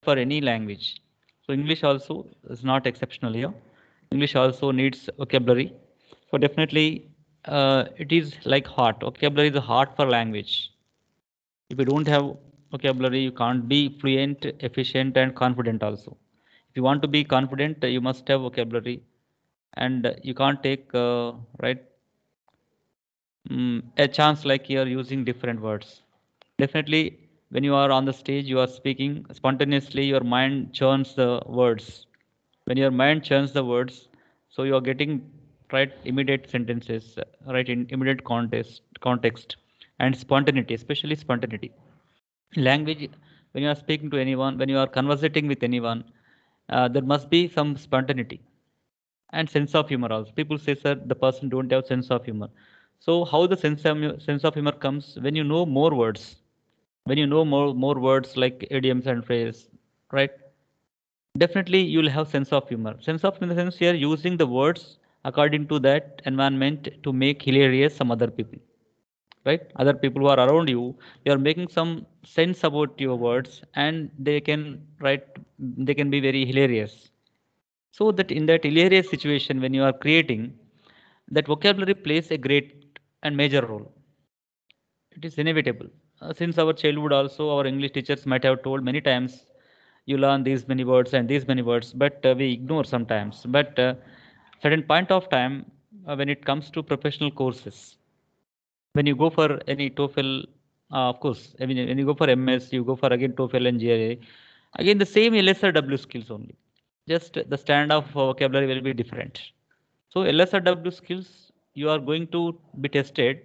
for any language. So English also is not exceptional here. English also needs vocabulary. So definitely, it is like heart. Vocabulary is a heart for language. If you don't have vocabulary, you can't be fluent, efficient, and confident also. If you want to be confident, you must have vocabulary, and you can't take right a chance like you're using different words. Definitely, when you are on the stage, you are speaking spontaneously, your mind churns the words. When your mind churns the words, so you are getting right immediate sentences, right in immediate context, and spontaneity, especially spontaneity. Language, when you are speaking to anyone, when you are conversating with anyone, there must be some spontaneity and sense of humor also. People say, sir, the person don't have sense of humor. So how the sense of humor comes when you know more words, when you know more words like idioms and phrase, right? Definitely you'll have sense of humor. Sense of in the sense you're using the words according to that environment to make hilarious some other people, right? Other people who are around you, you are making some sense about your words, and they can right, they can be very hilarious. So that in that hilarious situation, when you are creating, that vocabulary plays a great and major role. It is inevitable. Since our childhood, also, our English teachers might have told many times, you learn these many words and these many words, but we ignore sometimes. But certain point of time, when it comes to professional courses, when you go for any TOEFL, of course, I mean, when you go for MS, you go for again TOEFL and GRE, again the same LSRW skills only. Just the stand of vocabulary will be different. So LSRW skills you are going to be tested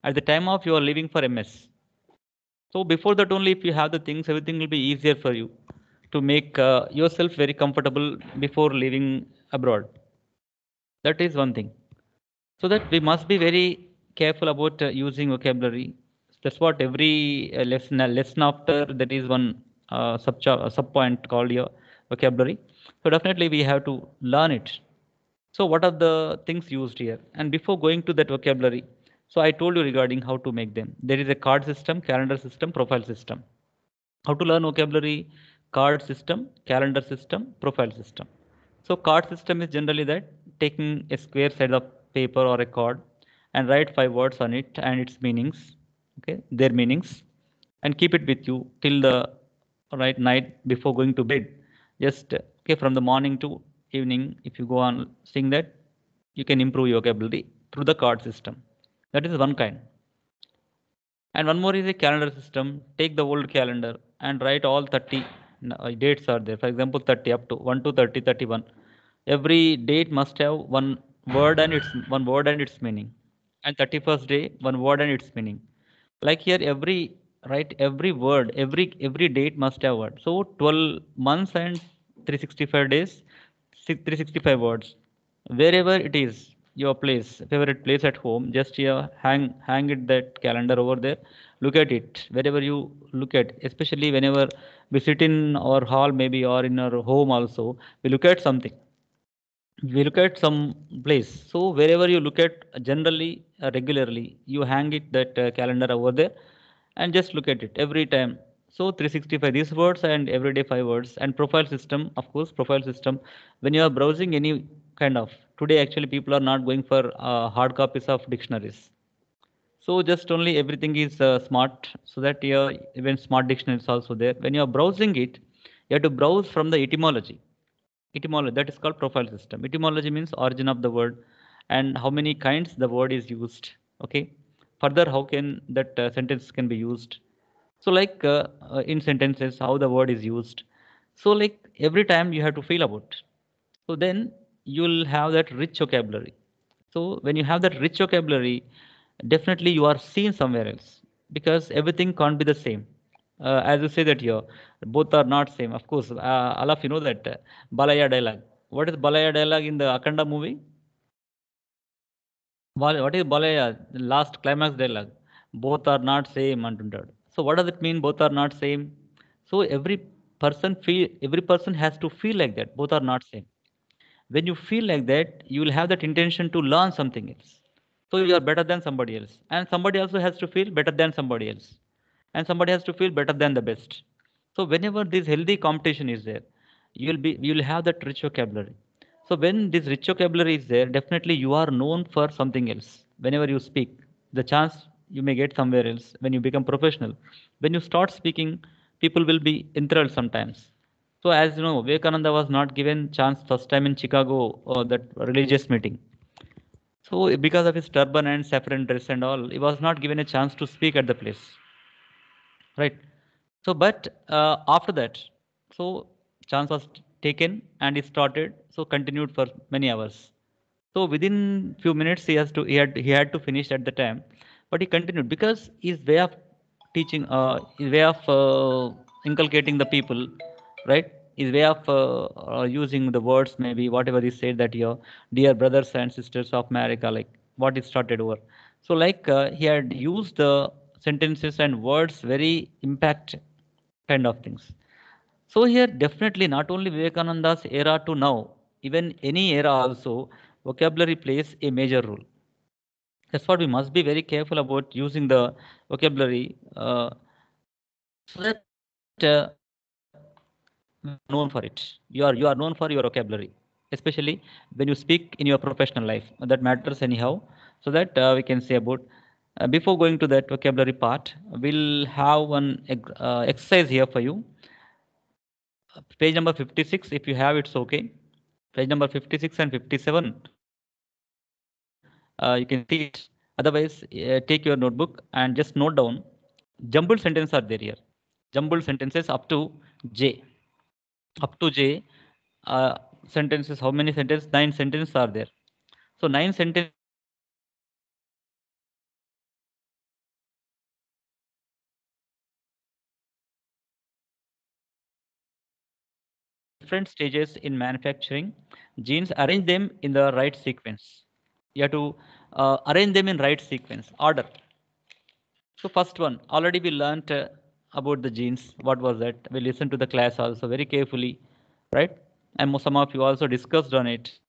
at the time of you are leaving for MS. So before that only, if you have the things, everything will be easier for you to make yourself very comfortable before leaving abroad. That is one thing. So that we must be very careful about using vocabulary. That's what every lesson after that is one sub point called your vocabulary. So definitely we have to learn it. So what are the things used here? And before going to that vocabulary, so I told you regarding how to make them. There is a card system, calendar system, profile system. How to learn vocabulary? Card system, calendar system, profile system. So card system is generally that taking a square side of paper or a card and write 5 words on it and its meanings, okay, their meanings, and keep it with you till the right night before going to bed. Just okay, from the morning to evening, if you go on seeing that, you can improve your vocabulary through the card system. That is one kind. And one more is a calendar system. Take the old calendar and write all 30 dates are there. For example, 30 up to 1 to 30, 31. Every date must have one word and its meaning. And 31st day, one word and its meaning. Like here, every word, every date must have word. So 12 months and 365 days, 365 words. Wherever it is, your place, favorite place at home, just here hang it that calendar over there. Look at it wherever you look at, especially whenever we sit in our hall maybe or in our home also, we look at something, we look at some place. So wherever you look at generally regularly, you hang it that calendar over there and just look at it every time. So 365 these words and every day 5 words. And profile system, of course, profile system, when you are browsing any kind of, today actually people are not going for hard copies of dictionaries. So just only everything is smart, so that your even smart dictionary is also there. When you are browsing it, you have to browse from the etymology. Etymology, that is called profile system. Etymology means origin of the word and how many kinds the word is used. Okay. Further, how can that sentence can be used? So like in sentences, how the word is used. So like every time you have to feel about. So then you'll have that rich vocabulary. So when you have that rich vocabulary, definitely you are seen somewhere else because everything can't be the same. As you say that here, both are not same. Of course, all of you know that Balaya dialogue. What is Balaya dialogue in the Akanda movie? What is Balaya? Last climax dialogue. Both are not same అంటుంటాడు. So what does it mean? Both are not same. So every person has to feel like that. Both are not same. When you feel like that, you will have that intention to learn something else. So you are better than somebody else, and somebody also has to feel better than somebody else, and somebody has to feel better than the best. So whenever this healthy competition is there, you will have that rich vocabulary. So when this rich vocabulary is there, definitely you are known for something else. Whenever you speak, the chance you may get somewhere else when you become professional. When you start speaking, people will be enthralled sometimes. So as you know, Vivekananda was not given chance first time in Chicago or that religious meeting. So because of his turban and saffron dress and all, he was not given a chance to speak at the place, right? So but after that, so chance was taken and he started, so continued for many hours. So within few minutes he had to finish at the time, but he continued because his way of teaching, his way of inculcating the people, right, his way of using the words, maybe whatever he said, that your dear brothers and sisters of America, like what he started over. So like he had used the sentences and words very impact kind of things. So here definitely not only Vivekananda's era to now, even any era also, vocabulary plays a major role. That's what we must be very careful about using the vocabulary, so that we are known for it. You are known for your vocabulary, especially when you speak in your professional life. That matters anyhow. So that we can say about. Before going to that vocabulary part, we'll have one exercise here for you. Page number 56, if you have, it's okay. Page number 56 and 57, you can see it. Otherwise, take your notebook and just note down. Jumbled sentences are there here. Jumbled sentences up to J. Sentences, how many sentences? 9 sentences are there. So 9 sentences are there. So different stages in manufacturing. Jeans arrange them in the right sequence. Different stages in manufacturing. Genes arrange them in the right sequence. You have to arrange them in right sequence, order. So first one, already we learnt about the genes. What was that? We listened to the class also very carefully, right? And some of you also discussed on it.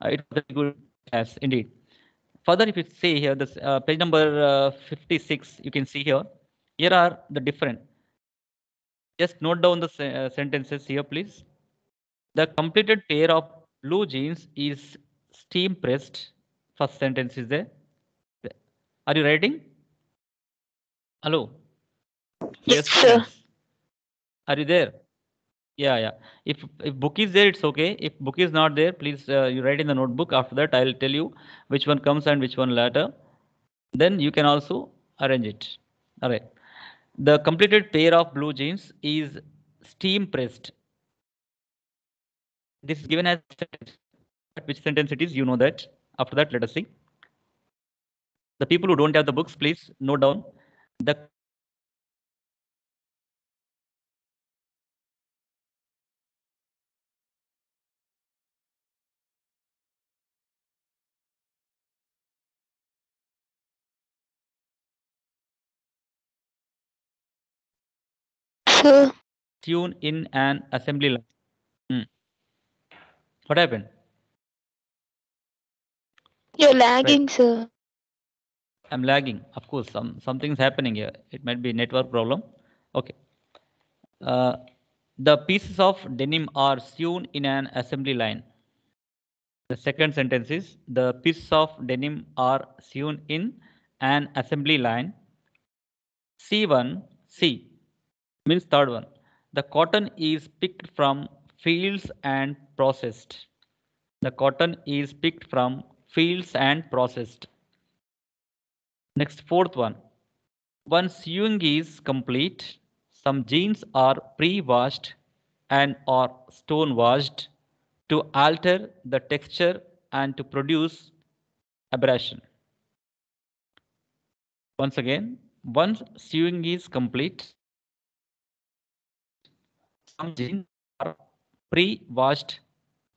It was a very good class indeed. Further, if you see here, this page number 56, you can see here. Here are the different. Just note down the sentences here, please. The completed pair of blue jeans is steam pressed. First sentence is there. Are you writing? Hello, clear Yes, sir. students. Are you there? Yeah, yeah. If book is there, it's okay. If book is not there, please you write in the notebook. After that, I'll tell you which one comes and which one later. Then you can also arrange it. All right. The completed pair of blue jeans is steam pressed. This is given as sentence, but which sentence it is, you know that. After that, let us see. The people who don't have the books, please note down. The completed pair of blue jeans is steam pressed. Sir, Tune in an assembly line. Hmm. What happened? you're Right. lagging, sir. I'm lagging. Of course, something's happening here. It might be network problem. Okay. Uh, the pieces of denim are sewn in an assembly line. The second sentence is the pieces of denim are sewn in an assembly line. C1, C means third one. The cotton is picked from fields and processed. The cotton is picked from fields and processed. Next, fourth one. Once sewing is complete, some jeans are pre-washed and are stone washed to alter the texture and to produce abrasion. Once again, once sewing is complete, some jeans are pre-washed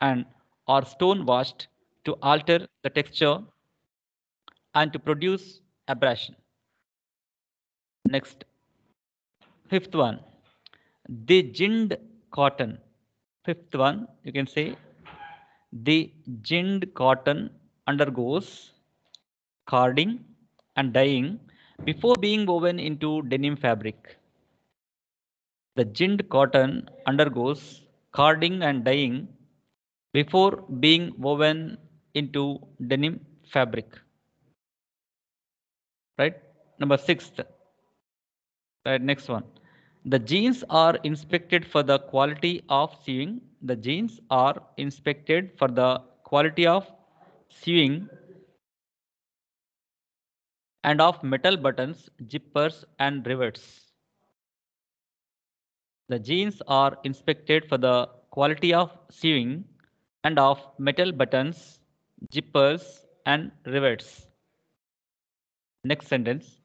and are stone washed to alter the texture and to produce abrasion. Next, fifth one, the ginned cotton. Fifth one, you can say the ginned cotton undergoes carding and dyeing before being woven into denim fabric. The gind cotton undergoes carding and dyeing before being woven into denim fabric. Right? Number sixth. Right, next one. The genes are inspected for the quality of sewing. The genes are inspected for the quality of sewing and of metal buttons, zippers, and rivets. The genes are inspected for the quality of sewing and of metal buttons, zippers, and rivets. Next sentence.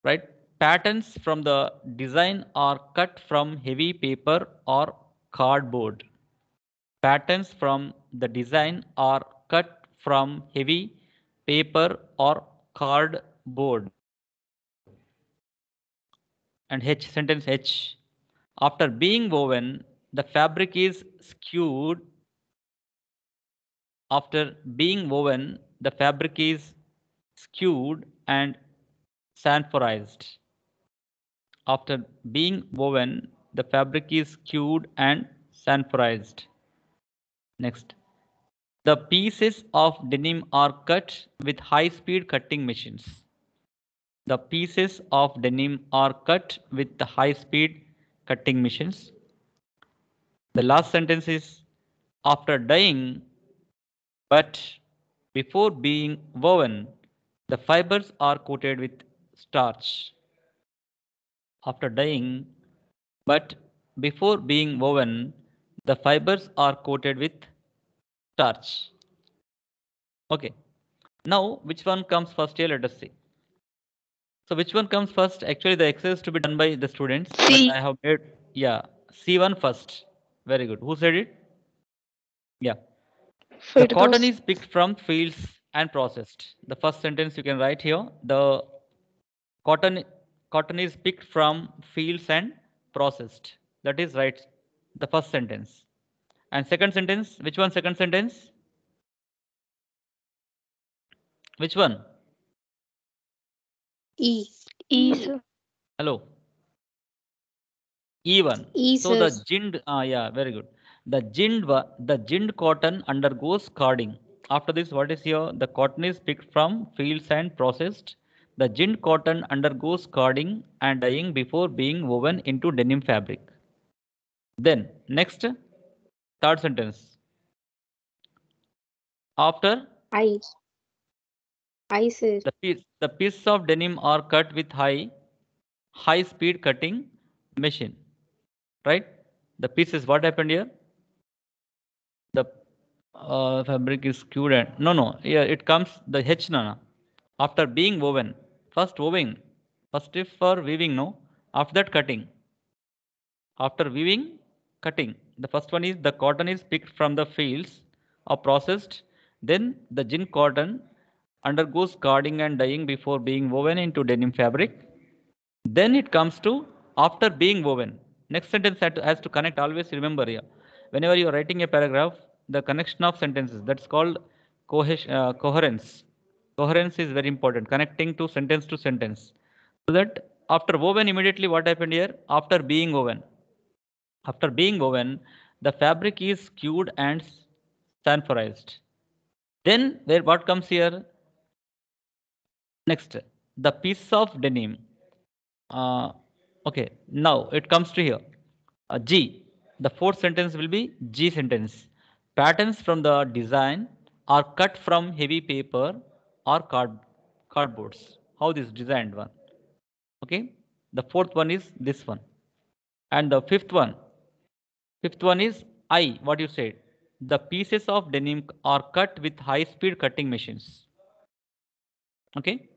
Right? Patterns from the design are cut from heavy paper or cardboard. Patterns from the design are cut from heavy paper or cardboard. And H, sentence H. After being woven, the fabric is skewed. After being woven, the fabric is skewed and sanforized. After being woven, the fabric is skewed and sanforized. Next. The pieces of denim are cut with high-speed cutting machines. The pieces of denim are cut with the high-speed cutting machines. The last sentence is after dyeing, but before being woven, the fibers are coated with starch. After dyeing, but before being woven, the fibers are coated with starch. Okay. Now, which one comes first here? Let us see. So, which one comes first? Actually, the exercise to be done by the students, but C. I have made, yeah, C1 first. Very good. Who said it? Yeah. The cotton Firdaus. is picked from fields and processed. The first sentence you can write here. The cotton cotton is picked from fields and processed. That is right. The first sentence. And second sentence, which one? Second sentence? Which one? E. E, sir. Hello. E1. E, So sir. the gind, yeah, very good. The gind cotton undergoes carding. After this, what is here? The cotton is picked from fields and processed. The gind cotton undergoes carding and dyeing before being woven into denim fabric. Then next, third sentence. After I. I, sir. the pieces of denim are cut with high speed cutting machine. Right? The pieces. What happened here? The fabric is skewed and no, yeah, it comes the H nana after being woven. First weaving, first if for weaving, no, after that cutting. After weaving, cutting, the first one is the cotton is picked from the fields or processed. Then the gin cotton undergoes carding and dyeing before being woven into denim fabric. Then it comes to after being woven. Next sentence has to connect. Always remember here. Whenever you are writing a paragraph, the connection of sentences, that's called coherence. Coherence is very important. Connecting to sentence. So that after woven, immediately what happened here? After being woven. After being woven, the fabric is skewed and sanforized. Then where what comes here? Next, the piece of denim. Uh, okay, now it comes to here. G. The fourth sentence will be G sentence. Patterns from the design are cut from heavy paper or cardboards. How this designed one? Okay. The fourth one is this one, and the fifth one is I. What you said? The pieces of denim are cut with high-speed cutting machines. Okay.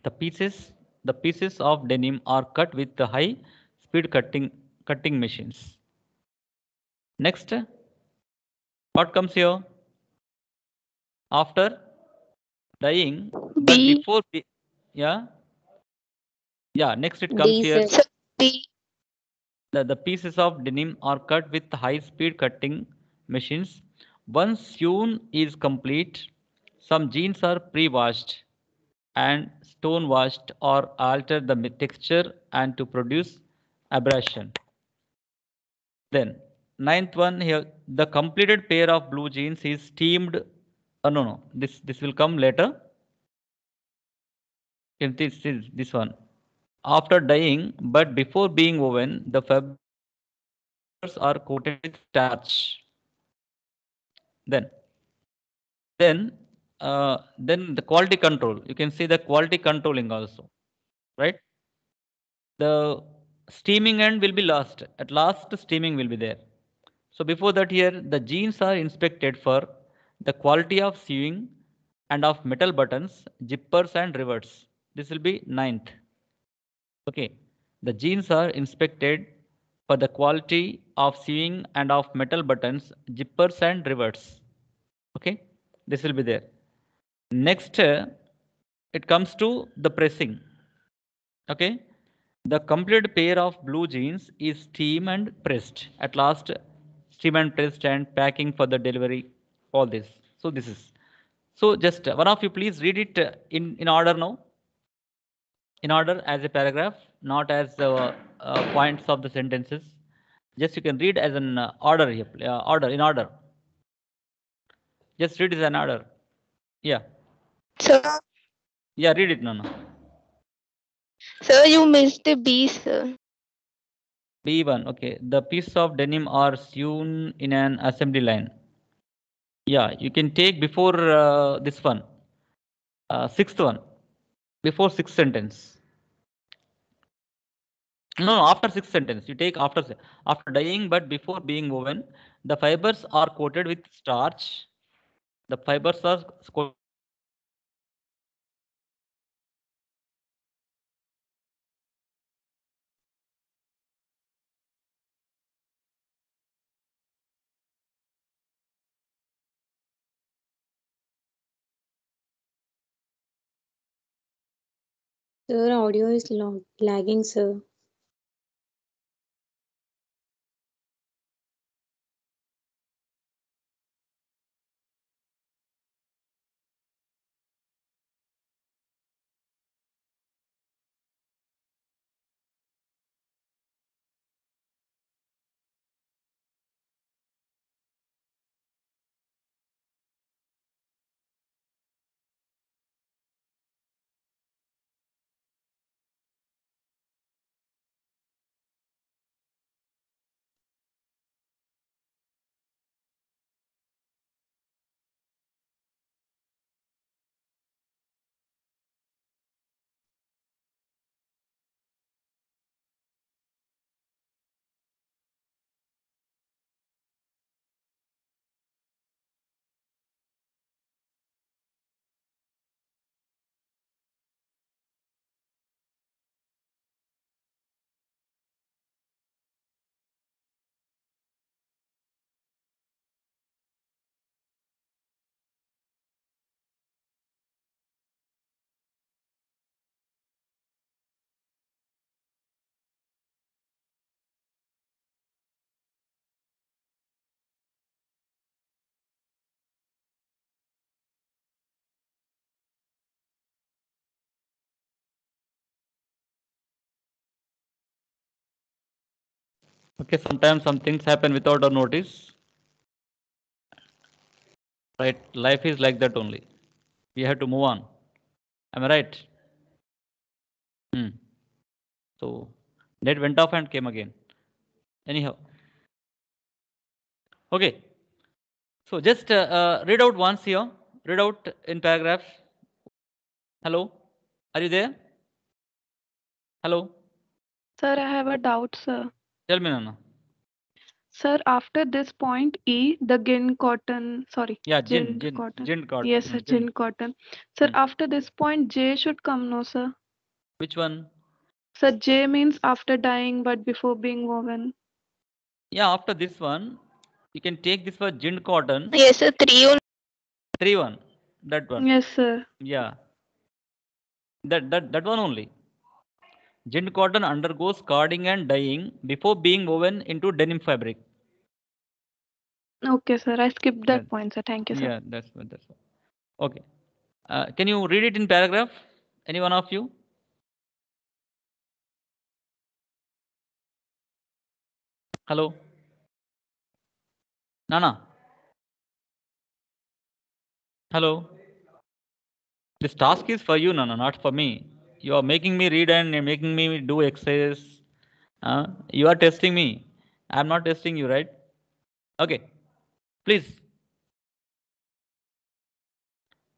The pieces of denim are cut with the high speed cutting machines. Next, what comes here? After dyeing, but B. before yeah, yeah, next it comes D, here. sir. D. The pieces of denim are cut with high speed cutting machines. Once sewn is complete, some jeans are pre-washed and stone washed or alter the texture and to produce abrasion. Then ninth one here, the completed pair of blue jeans is steamed. No, no, this will come later. If this is this one. After dyeing, but before being woven, the fibers are coated with starch. Then, then the quality control. You can see the quality controlling also, right? The steaming end will be last. At last, steaming will be there. So before that, here the jeans are inspected for the quality of sewing and of metal buttons, zippers, and rivets. This will be ninth. Okay, the jeans are inspected for the quality of sewing and of metal buttons, zippers, and rivets. Okay, this will be there. Next, it comes to the pressing. Okay, the complete pair of blue jeans is steam and pressed. At last, steam and pressed and packing for the delivery. All this. So this is. So just one of you please read it in order now. In order as a paragraph, not as points of the sentences. Just you can read as an order here. Order in order. Just read it as an order. Yeah. Sir, Yeah. Read it, Nana. sir, you missed the B, sir. B1. Okay. The piece of denim are sewn in an assembly line. Yeah. You can take before this one. Sixth one. Before sixth sentence. No, after sixth sentence. You take after dyeing, but before being woven, the fibers are coated with starch. The fibers are coated. Sir, audio is lagging, sir. Okay, sometimes some things happen without a notice. Right? Life is like that only. We have to move on. Am I right? Hmm. So net went off and came again. Anyhow. Okay. So just read out once here. Read out in paragraph. Hello. Are you there? Hello. Sir, I have a doubt, sir. Tell me, Nana. Sir, after this point E, the Yeah, gin cotton. gin card. Yes, sir, Gin. gin cotton. Sir, Hmm. after this point J should come, no, sir. Which one? Sir, J means after dyeing but before being woven. Yeah, after this one, you can take this for gin cotton. Yes, sir, three only. 3-1. That one. Yes, sir. Yeah. That one only. Gin cotton undergoes carding and dyeing before being woven into denim fabric. Okay, sir. I skipped Yeah, that point, sir. Thank you, sir. yeah, that's one. That's one. Okay. Can you read it in paragraph? Any one of you? Hello? Nana? Hello? This task is for you, Nana, not for me. You are making me read and making me do exercise. You are testing me. I'm not testing you, right? Okay. Please.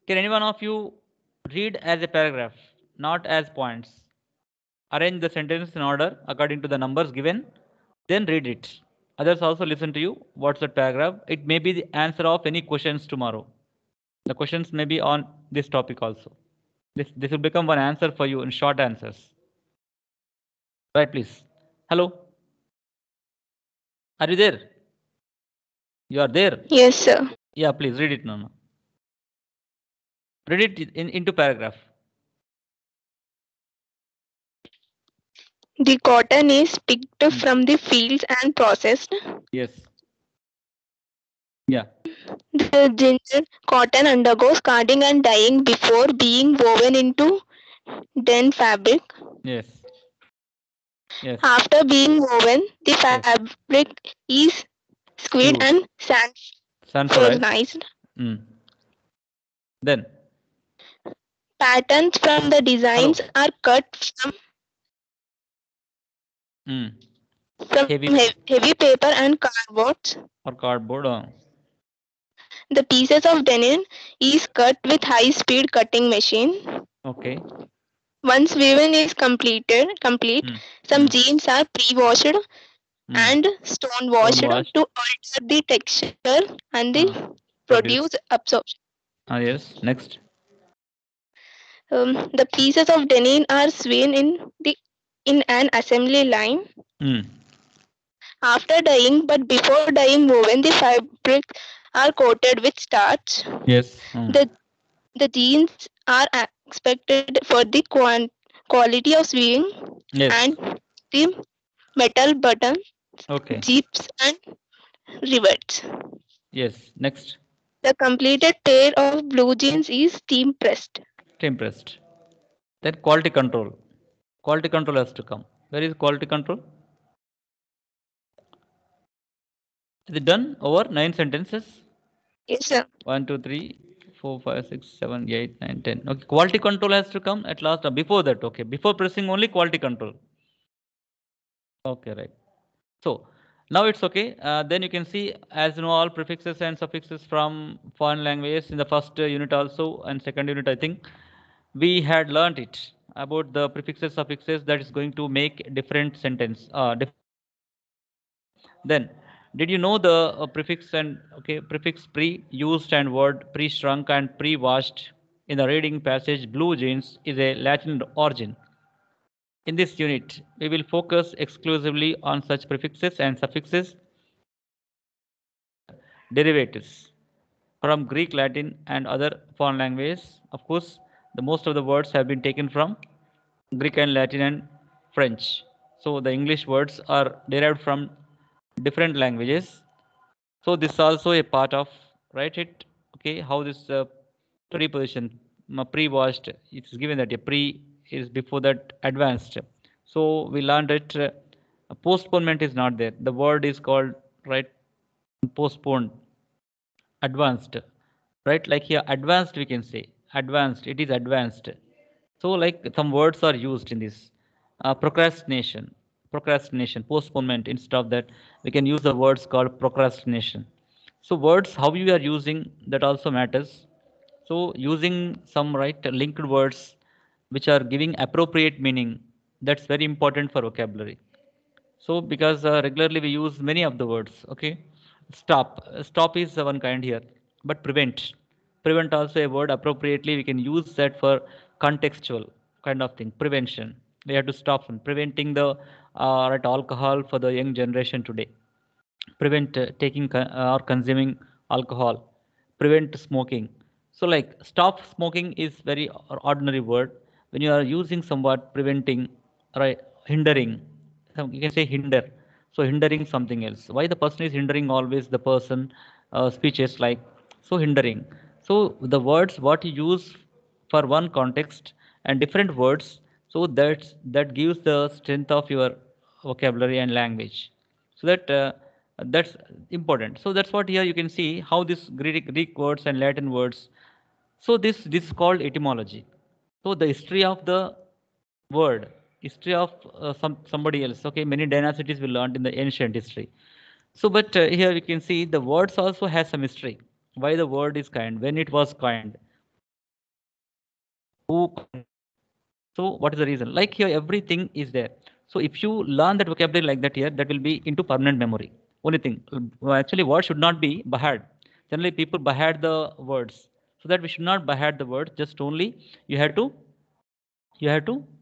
Can any one of you read as a paragraph, not as points? Arrange the sentence in order according to the numbers given, then read it. Others also listen to you. What's that paragraph? It may be the answer of any questions tomorrow. The questions may be on this topic also. This will become one answer for you in short answers. Right, please. Hello. Are you there? You are there. Yes, sir. Yeah, please read it, Nana. Read it into paragraph. The cotton is picked from the fields and processed. Yes. Yeah. The ginger cotton undergoes carding and dyeing before being woven into den fabric. Yes. Yes. After being woven, the Yes. fabric is squeezed Skewed. and Sanforized. sandfoldized. Mm. Then. Patterns from the Hello. designs are cut Mm. from Heavy heavy paper and cardboard. or cardboard. The pieces of denim is cut with high-speed cutting machine. Okay. Once weaving is complete, Mm. some Mm. jeans are pre-washed Mm. and stone washed Stone washed. to alter the texture and Uh, the produce. produce absorption. Yes. Next. The pieces of denim are sewn in an assembly line. Mm. After dyeing, but before dyeing woven, the fabric are coated with starch. Yes. Mm. The the jeans are expected for the quality of sewing Yes. and the metal buttons, Okay. zips, and rivets. Yes. Next. The completed pair of blue jeans is steam pressed. Tempressed. Then quality control. Quality control has to come. Where is quality control? Is it done over 9 sentences? Yes, sir. 1, 2, 3, 4, 5, 6, 7, 8, 9, 10. Okay, quality control has to come at last. Before that, okay. Before pressing only quality control. Okay, right. So now it's okay. Then you can see, as you know, all prefixes and suffixes from foreign languages in the first unit also and second unit, I think we had learnt it about the prefixes suffixes that is going to make different sentence, different sentences. Then, did you know the prefix and okay prefix pre used and word pre shrunk and pre washed in the reading passage? Blue jeans is a Latin origin. In this unit, we will focus exclusively on such prefixes and suffixes and their derivatives from Greek, Latin, and other foreign languages. Of course, the most of the words have been taken from Greek and Latin and French. So the English words are derived from different languages. So this is also a part of right it. Okay, how this preposition pre-washed. It's given that a pre is before that advanced. So we learned that postponement is not there. The word is called right postponed, advanced, right? Like here, advanced we can say advanced. It is advanced. So like some words are used in this procrastination, postponement. Instead of that, we can use the words called procrastination. So words how you are using that also matters. So using some right linked words which are giving appropriate meaning, that's very important for vocabulary. So because regularly we use many of the words. Okay, stop is one kind here, but prevent also a word appropriately we can use that for contextual kind of thing. Prevention, we have to stop from preventing the right alcohol for the young generation today. Prevent taking or consuming alcohol. Prevent smoking. So like stop smoking is very ordinary word. When you are using somewhat preventing, right, hindering, you can say hinder. So hindering something else, why the person is hindering always the person speeches like, so hindering. So the words what you use for one context and different words, so that gives the strength of your vocabulary and language. So that's important. So that's what here you can see how this Greek words and Latin words. So this is called etymology. So the history of the word, history of somebody else. Okay, many dynastities we learned in the ancient history. So, but here you can see the words also has some history. Why the word is kind? When it was kind? Who? So, what is the reason? Like here, everything is there. So, if you learn that vocabulary like that here, that will be into permanent memory. Only thing, actually, words should not be bahad. Generally, people bahad the words. So that we should not bahad the words. Just only you have to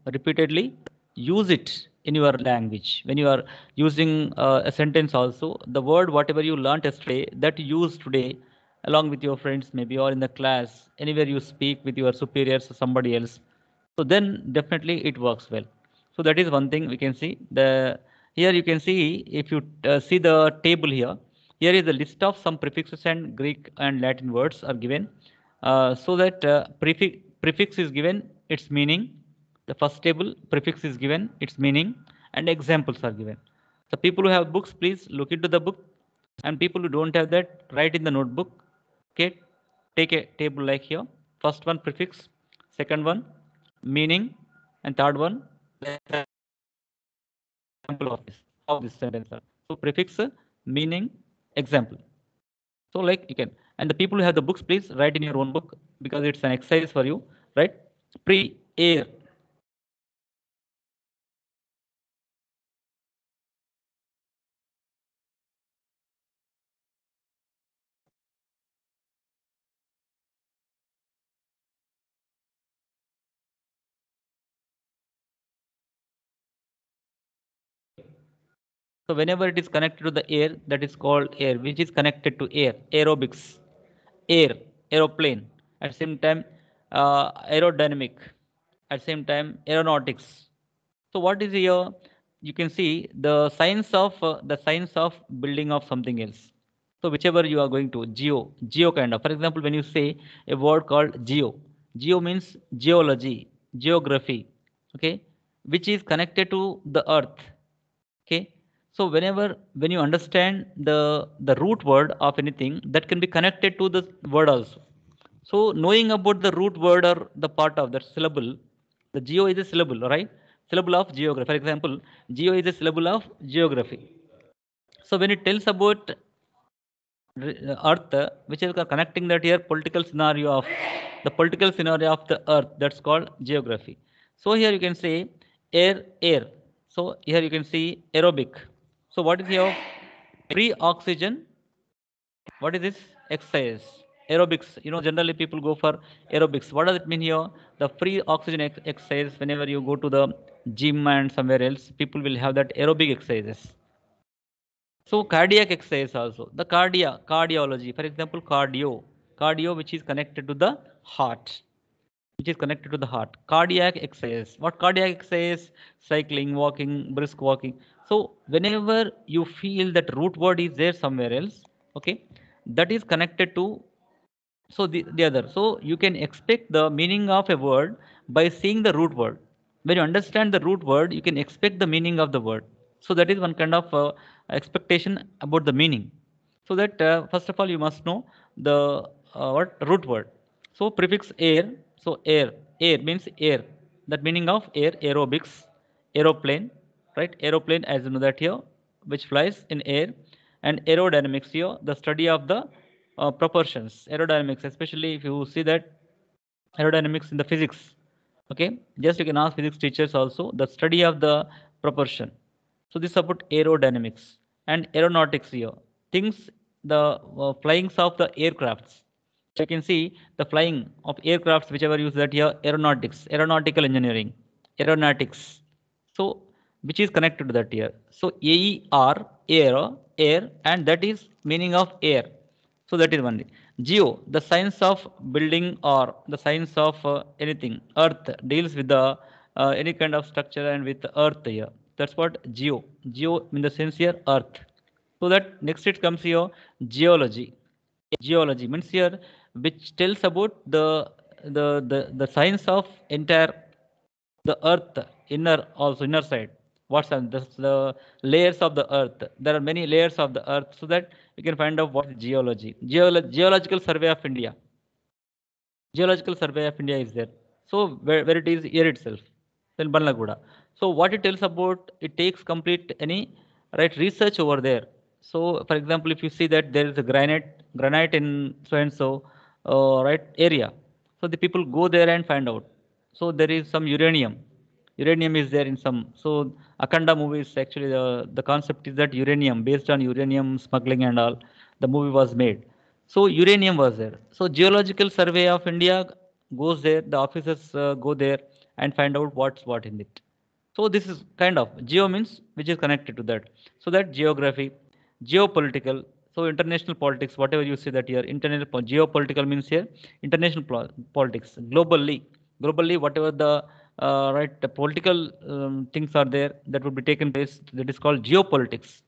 repeatedly use it in your language when you are using a sentence also the word whatever you learnt yesterday that you use today along with your friends maybe or in the class anywhere you speak with your superiors or somebody else so then definitely it works well. So that is one thing we can see. The here you can see if you see the table here. Here is a list of some prefixes and Greek and Latin words are given. So that prefix is given its meaning. The first table prefix is given its meaning and examples are given. The people who have books, please look into the book, and people who don't have that, write in the notebook. Okay, take a table like here. First one prefix, second one meaning, and third one example of this. How this sentence are. So prefix, meaning, example. So like you can, and the people who have the books, please write in your own book because it's an exercise for you, right? Pre, air. So whenever it is connected to the air, that is called air, which is connected to air, aerobics, air, aeroplane. At the same time, aerodynamic. At the same time, aeronautics. So what is here? You can see the science of building of something else. So whichever you are going to geo kind of. For example, when you say a word called geo means geology, geography, okay, which is connected to the earth. Okay, so when you understand the root word of anything, that can be connected to the word also. So knowing about the root word or the part of that syllable, the geo is a syllable, right? Syllable of geography. For example, geo is a syllable of geography. So when it tells about earth, which is connecting that here political scenario of the earth, that's called geography. So here you can say air. So here you can see aerobic. So what is here? Free oxygen. What is this? Exercise. Aerobics. You know, generally people go for aerobics. What does it mean here? The free oxygen exercise. Whenever you go to the gym and somewhere else, people will have that aerobic exercises. So cardiac exercise also. The cardiology. For example, cardio which is connected to the heart. Which is connected to the heart. Cardiac exercise. What cardiac exercise? Cycling, walking, brisk walking. So whenever you feel that root word is there somewhere else, okay, that is connected to so the other. So you can expect the meaning of a word by seeing the root word. When you understand the root word, you can expect the meaning of the word. So that is one kind of expectation about the meaning. So that first of all you must know the what root word. So prefix air. So air means air. That meaning of air, aerobics, aeroplane, right? Aeroplane, as you know that here, which flies in air, and aerodynamics here, the study of the proportions, aerodynamics, especially if you see that aerodynamics in the physics. Okay, just you can ask physics teachers also the study of the proportion. So this is about aerodynamics and aeronautics here. Things the flyings of the aircrafts. So you can see the flying of aircrafts, whichever use that here, aeronautics, aeronautical engineering, aeronautics. So which is connected to that here. So AER, air, and that is meaning of air. So that is one thing. Geo, the science of building or the science of anything. Earth deals with the any kind of structure and with earth here. That's what geo. Geo in the sense here earth. So that next it comes here geology. Geology means here which tells about the science of entire the earth inner also inner side. What's the layers of the earth? There are many layers of the earth, so that you can find out what is geology. Geological Survey of India. Geological Survey of India is there. So where it is here itself, then Banlaguda. So what it tells about, it takes complete any right research over there. So for example, if you see that there is a granite in so and so right area, so the people go there and find out. So there is some uranium. Uranium is there in some. So Akanda movie is actually the concept is that uranium, based on uranium smuggling and all, the movie was made. So uranium was there. So Geological Survey of India goes there. The officers go there and find out what's what in it. So this is kind of geo means which is connected to that. So that geography, geopolitical. So international politics, whatever you say that here, international geopolitical means here international politics, globally whatever the right the political things are there that would be taken place. That is called geopolitics.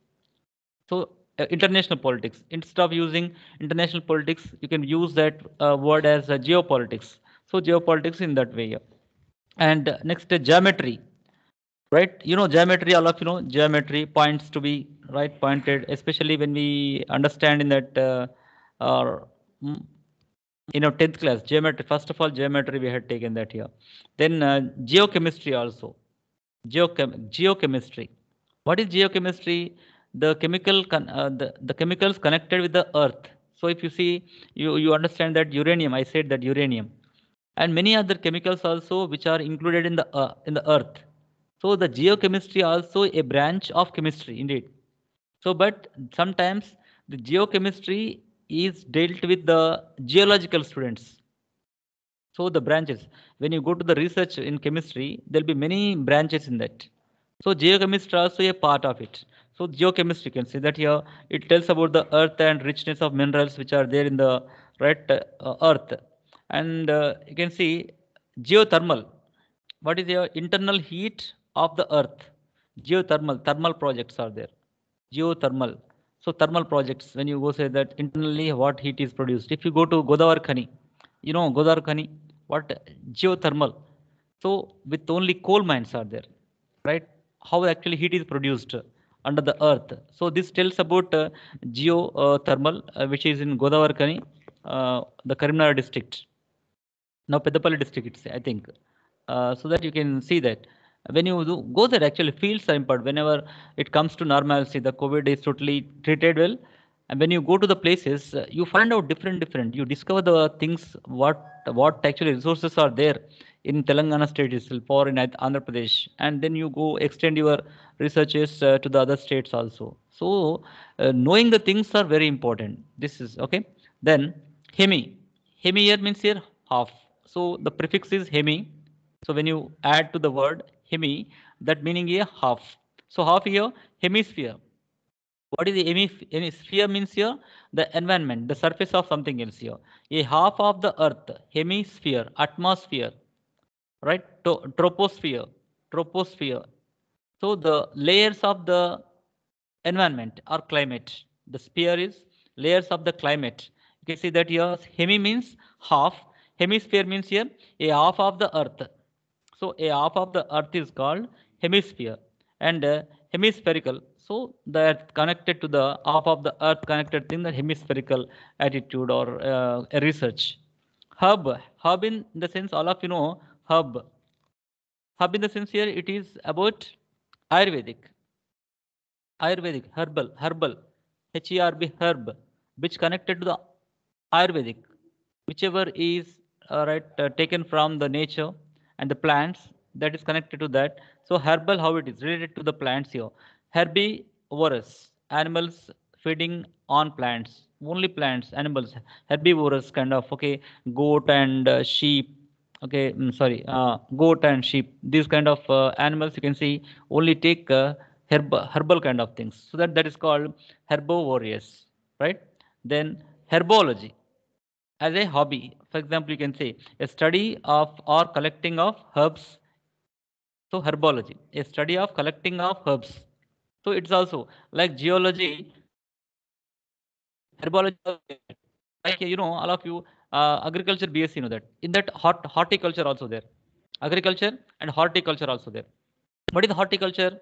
So international politics. Instead of using international politics, you can use that word as geopolitics. So geopolitics in that way. Yeah. And next geometry, right? You know geometry. All of you know geometry points to be right pointed, especially when we understand in that mm, 10th class geometry. First of all, geometry we had taken that here. Then geochemistry also. Geochemistry. What is geochemistry? The chemicals connected with the earth. So if you see, you understand that uranium. I said that uranium, and many other chemicals also which are included in the earth. So the geochemistry also a branch of chemistry indeed. So, but sometimes the geochemistry is dealt with the geological students. So the branches, when you go to the research in chemistry, there'll be many branches in that. So geochemistry also a part of it. So geochemistry, you can see that here it tells about the earth and richness of minerals which are there in the right earth, and you can see geothermal. What is your internal heat of the earth? Geothermal, thermal projects are there. Geothermal. So thermal projects, when you go say that internally what heat is produced. If you go to Godavar Khani, you know Godavar Khani, what geothermal. So with only coal mines are there, right? How actually heat is produced under the earth. So this tells about geothermal, which is in Godavar Khani, the Karimnagar district. Now Peddapalli district, it's, I think. So that you can see that when you go there, actually fields are important. Whenever it comes to normalcy, the COVID is totally treated well. And when you go to the places, you find out different. You discover the things, what actually resources are there in Telangana state itself or in Andhra Pradesh. And then you go extend your researches to the other states also. So knowing the things are very important. This is okay. Then hemi. Hemi here means here half. So the prefix is hemi. So when you add to the word hemi, that meaning here half. So half here hemisphere. What is the hemisphere means here? The environment, the surface of something else here. A half of the earth, hemisphere, atmosphere, right? Troposphere. So the layers of the environment or climate. The sphere is layers of the climate. You can see that here hemi means half, hemisphere means here a half of the earth. So a half of the earth is called hemisphere, and hemispherical. So that connected to the half of the earth connected thing, the hemispherical attitude or a research. Hub in the sense all of you know hub. Hub in the sense here it is about Ayurvedic. Ayurvedic, herbal, HERB, herb, which connected to the Ayurvedic, whichever is right taken from the nature and the plants that is connected to that. So herbal, how it is related to the plants here. Herbivorous, animals feeding on plants, only plants, animals, herbivorous kind of okay, goat and sheep. Okay, sorry, goat and sheep. These kind of animals you can see only take herbal kind of things. So that is called herbivorous, right? Then herbology as a hobby. For example, you can say a study of or collecting of herbs. So herbology, a study of collecting of herbs. So it's also like geology, herbology. Like all of you agriculture BSc know that. In that horticulture also there. Agriculture and horticulture also there. What is horticulture?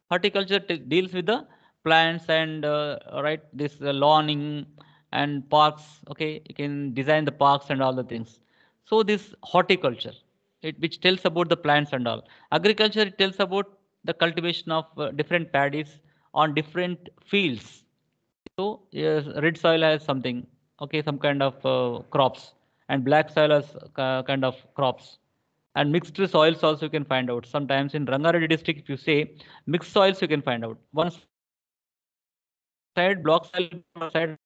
Horticulture deals with the plants and right, this lawning and parks. Okay, you can design the parks and all the things. So this horticulture, which tells about the plants and all. Agriculture, it tells about the cultivation of different paddies on different fields. So yes, red soil has something, okay, some kind of crops, and black soil has kind of crops. And mixed soils also you can find out. Sometimes in Rangareddy district, if you say mixed soils, you can find out. One side block soil will be there, one side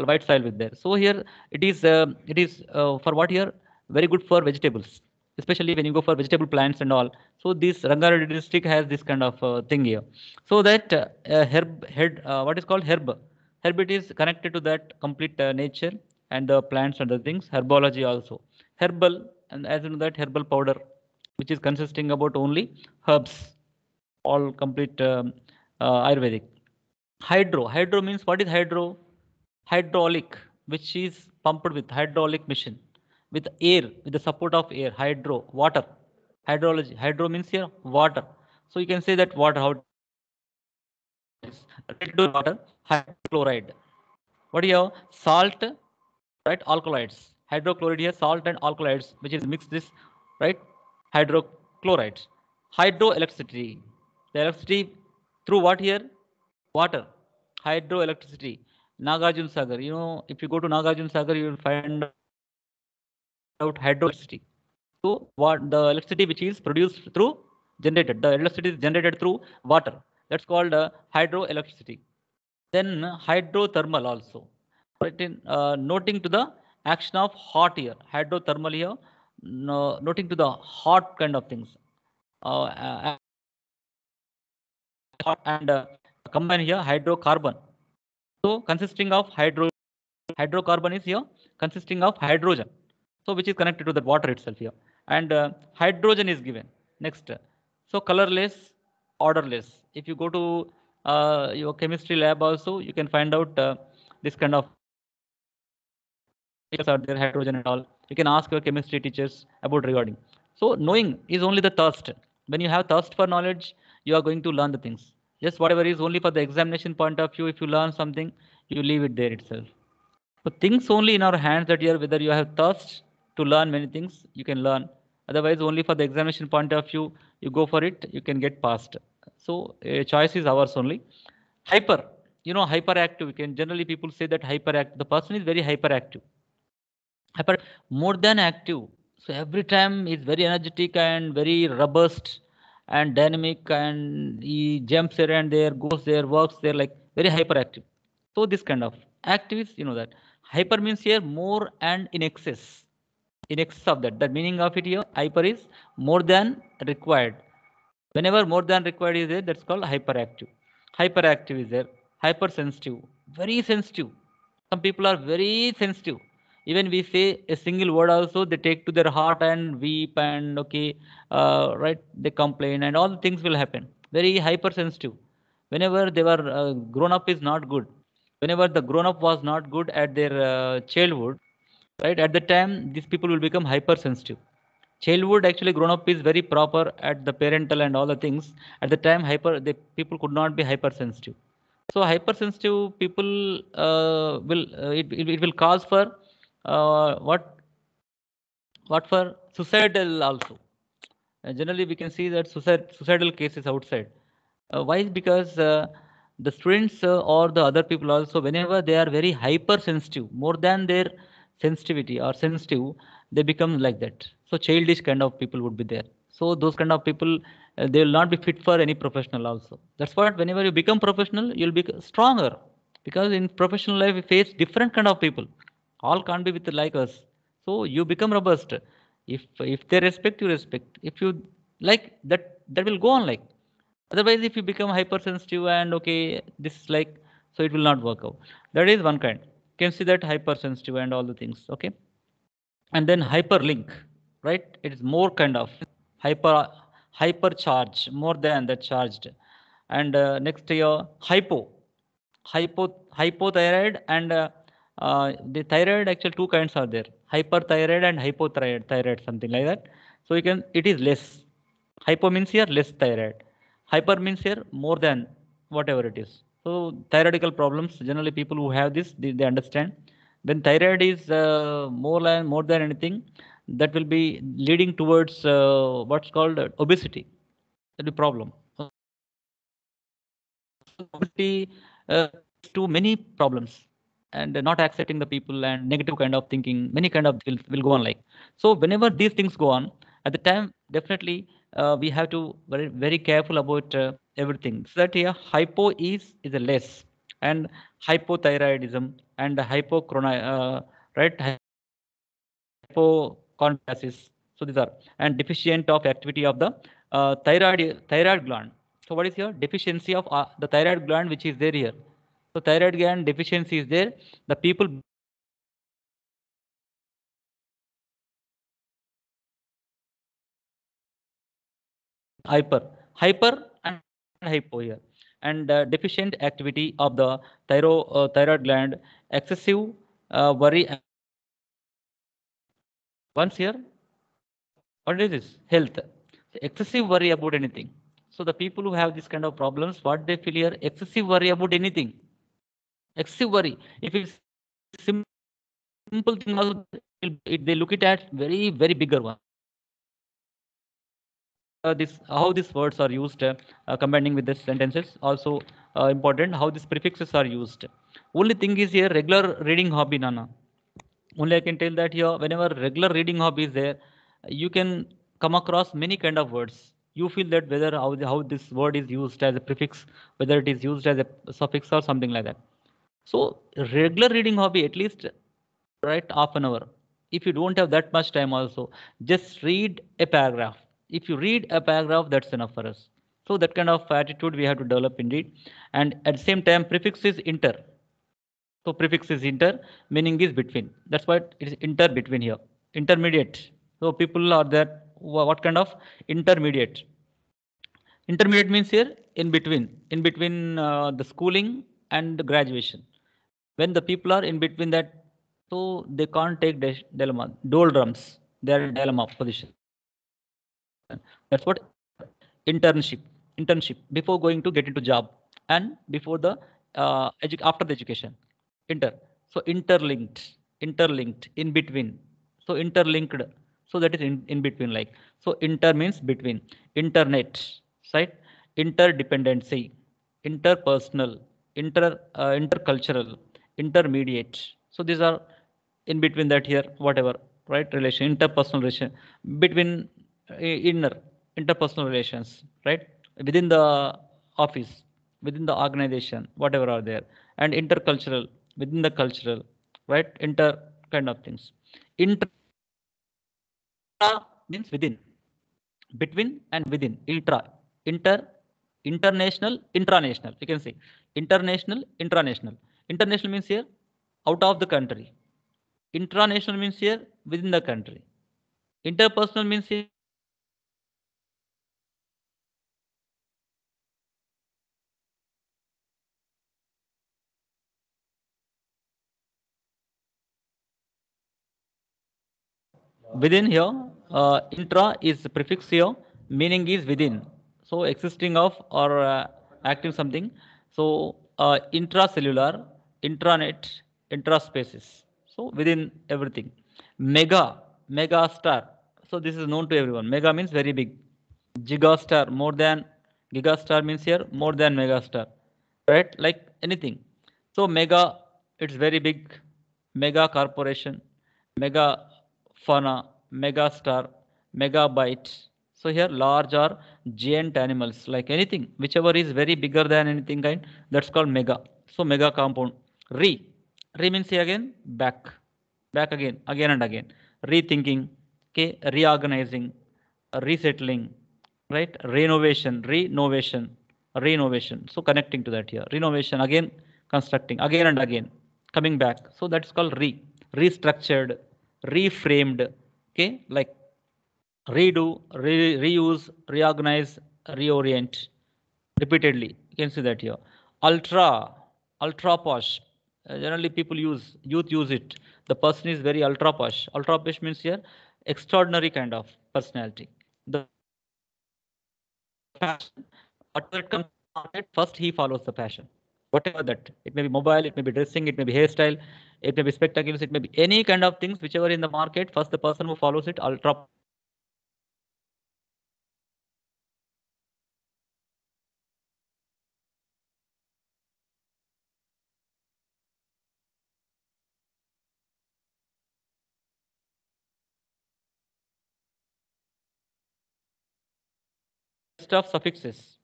white soil will be there. So here it is for what here, very good for vegetables, especially when you go for vegetable plants and all. So this Rangareddy district has this kind of thing here. So that herb head, what is called herb. Herb, it is connected to that complete nature and the plants and the things. Herbology also. Herbal, and as you know that herbal powder, which is consisting about only herbs, all complete Ayurvedic. Hydro means, what is hydro? Hydraulic, which is pumped with hydraulic machine, with air, with the support of air. Hydro, water. Hydrology. Hydro means here water. So you can say that water, how it is. Related to water, hydrochloride. What do you have? Salt, right? Alkaloids. Hydrochloride here, salt and alkaloids, which is mixed this, right? Hydrochlorides. Hydroelectricity. The electricity through what here? Water. Hydroelectricity. Nagarjun Sagar. You know, if you go to Nagarjun Sagar, you will find out hydroelectricity. So what the electricity which is produced through generated. The electricity is generated through water. That's called hydroelectricity. Then hydrothermal also. Right in, noting to the action of hot here. Hydrothermal here, no, noting to the hot kind of things. Action of hot and combine here hydrocarbon. So consisting of hydrogen. Hydrocarbon is here consisting of hydrogen. So which is connected to the water itself here. And hydrogen is given. Next. So colorless, orderless. If you go to your chemistry lab also, you can find out this kind of chemicals are there, hydrogen and all. You can ask your chemistry teachers about regarding. So knowing is only the thirst. When you have thirst for knowledge, you are going to learn the things. Just whatever is only for the examination point of view, if you learn something, you leave it there itself. So things only in our hands that here, whether you have thirst to learn many things, you can learn. Otherwise, only for the examination point of view, you go for it, you can get passed. So choice is ours only. Hyper, hyperactive. You can generally people say that hyperactive. The person is very hyperactive. Hyper, more than active. So every time he's very energetic and very robust and dynamic, and he jumps here and there, goes there, works there, like very hyperactive. So this kind of active is, that hyper means here more and in excess. In excess of that. The meaning of it here, hyper is more than required. Whenever more than required is there, that's called hyperactive. Hyperactive is there. Hypersensitive, very sensitive. Some people are very sensitive. Even we say a single word also, they take to their heart and weep and okay, right? They complain and all things will happen. Very hypersensitive. Whenever they were grown up is not good. Whenever the grown up was not good at their childhood, right? At the time, these people will become hypersensitive. Childhood actually grown up is very proper at the parental and all the things. At the time, the people could not be hypersensitive. So hypersensitive people it will cause for what for suicidal also. Generally, we can see that suicidal cases outside. Why? Because the students or the other people also, whenever they are very hypersensitive, more than their sensitivity or sensitive, they become like that. So childish kind of people would be there. So those kind of people, they will not be fit for any professional also. That's what whenever you become professional, you'll be stronger, because in professional life we face different kind of people. All can't be with like us. So you become robust. If they respect, you respect. If you like that, that will go on like. Otherwise, if you become hypersensitive and okay, this is like, so it will not work out. That is one kind. You can see that hypersensitive and all the things. Okay. And then hyperlink, right? It is more kind of hyper hypercharge, more than that charged. And next year, hypothyroid and the thyroid, actually two kinds are there: hyperthyroid and hypothyroid, something like that. So you can, it is less. Hypo means here less thyroid. Hyper means here more than whatever it is. So thyroidical problems, generally people who have this, they understand. When thyroid is more than anything, that will be leading towards what's called obesity. That will be problem. Obesity leads to many problems and not accepting the people and negative kind of thinking, many kind of will go on like. So whenever these things go on, at the time, definitely we have to very careful about everything. So that here hypo is a less and hypothyroidism and right, hypochondriasis. So these are and deficient of activity of the thyroid gland. So what is here? Deficiency of the thyroid gland which is there here. So thyroid gland deficiency is there. The people hyper and hypo here, and deficient activity of the thyroid gland, excessive worry. Once here, what is this? Health. Excessive worry about anything. So the people who have this kind of problems, what they feel here, excessive worry about anything. Excessive worry. If it's simple thing, also they look it at very bigger one. This how these words are used, combining with the sentences. Also important how these prefixes are used. Only thing is here regular reading hobby, Nana. Only I can tell that here whenever regular reading hobby is there, you can come across many kind of words. You feel that whether how this word is used as a prefix, whether it is used as a suffix or something like that. So regular reading hobby, at least right half an hour. If you don't have that much time also, just read a paragraph. If you read a paragraph, that's enough for us. So that kind of attitude we have to develop indeed. And at the same time, prefix is inter. So prefix is inter, meaning is between. That's why it is inter between here. Intermediate. So people are there. What kind of intermediate? Intermediate means here in between the schooling and the graduation. When the people are in between that, so they can't take dilemma, doldrums. They are in dilemma position. That's what internship, internship before going to get into job and before the after the education. Inter. So interlinked, in between. So interlinked. So that is in between like. So inter means between. Internet, right? Interdependency, interpersonal, intercultural, intermediate. So these are in between that here, whatever, right? Relation, interpersonal relation between inner interpersonal relations, right? Within the office, within the organization, whatever are there, and intercultural within the cultural, right? Inter kind of things. Intra means within, between and within. Inter, international, intranational. You can say international, intranational. International means here out of the country. Intranational means here within the country. Interpersonal means here within here. Intra is prefix here, meaning is within. So existing of or acting something. So intracellular, intranet, intraspaces. So within everything. Mega star. So this is known to everyone. Mega means very big. Gigastar, more than. Gigastar means here more than megastar, right? Like anything. So mega, it's very big. Mega corporation, mega fauna, mega star, megabyte. So here large or giant animals, like anything whichever is very bigger than anything kind, that's called mega. So mega compound. Re means here again back again and again. Rethinking, okay, reorganizing, resettling, right? Renovation. So connecting to that here, renovation again, constructing again and again, coming back. So that's called restructured, reframed, okay, like redo, reuse, reorganize, reorient repeatedly. You can see that here. Ultra, ultra posh. Generally people youth use it. The person is very ultra posh. Ultra posh means here extraordinary kind of personality. The fashion, whatever it comes to the market, first he follows the fashion. Whatever that, it may be mobile, it may be dressing, it may be hairstyle, it may be spectacles, it may be any kind of things, whichever in the market, first the person who follows it, ultra popular, list of suffixes.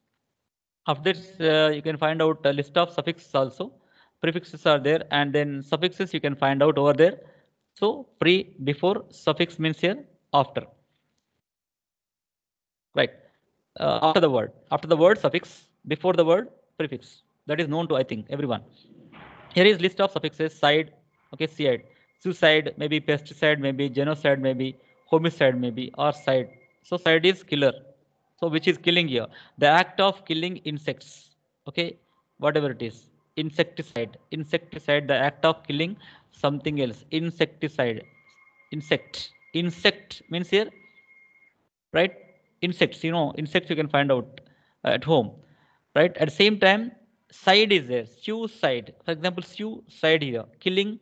After this, you can find out a list of suffixes also. Prefixes are there, and then suffixes you can find out over there. So pre, before, suffix means here after, right? After the word suffix, before the word prefix. That is known to I think everyone. Here is list of suffixes: side, okay, side, suicide, maybe pesticide, maybe genocide, maybe homicide, maybe or side. So side is killer. So which is killing here? The act of killing insects. Okay, whatever it is. Insecticide. Insecticide, the act of killing something else. Insecticide. Insect. Insect means here, right? Insects, insects you can find out at home, right? At the same time, side is there. Suicide, for example, suicide here, killing